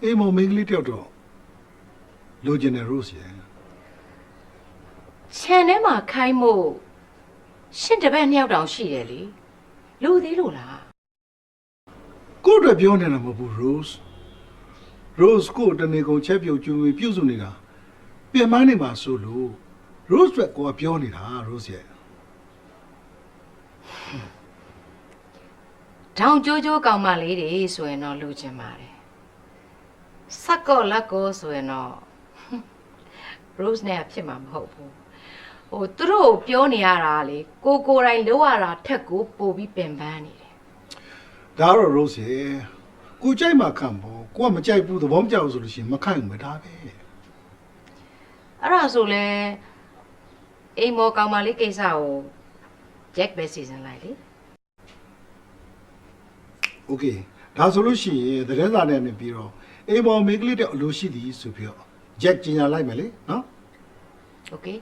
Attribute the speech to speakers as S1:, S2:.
S1: အေးမောင်မင်းကလေးတယောက်တော့လိုချင်တယ် Rose ရဲ့
S2: ခြံထဲမှာခိုင်းမို့ရှင့်တပည့်နှစ်ယောက်တောင်ရှိတယ်လေလူသေးလို့လား
S1: ကို့အတွက်ပြောနေတာမဟုတ်ဘူး Rose ကိုတနေကုန်ချက်ပြုတ်ကျွေးပြုတ်စုနေတာပြင်မနေမှာဆိုလို့ Rose အတွက်ကိုကပြောနေတာ Rose ရဲ့
S2: ဒေါင်ကြိုးကြိုးကောင်မလေးတွေဆိုရင်တော့လူချင်ပါတယ်စက်ကောလက်ကောဆိုရင်တော့ Rose နဲ့ဖြစ်မှာမဟုတ်ဘူးသူတို့ပြောနေရတာလေကိုယ်တိုင်လောက်ရတာထက်ကိုပိုပြီးပင်ပန်းနေတယ်
S1: ဒါတော့ Rose ရဲ့ကိုကြိုက်မှခံပေါ့ကိုကမကြိုက်ဘူးသဘောမကျဘူးဆိုလို့ရှိရင်မခံဘူးပဲဒါပဲ
S2: အဲ့ဒါဆိုလဲအိမ်မော်ကောင်မလေးကိစ္စကို Jack ပဲစီစဉ်လိုက်လေ
S1: Okay ဒါဆိုလို့ရှိရင်သတင်းစာနဲ့နေပြီးတော့အေးမောင်မင်းကလေးတယောက်အလိုရှိသည်ဆိုပြီးတော့ Jack ကျင်ညာလိုက်မယ်လေနော်
S2: Okay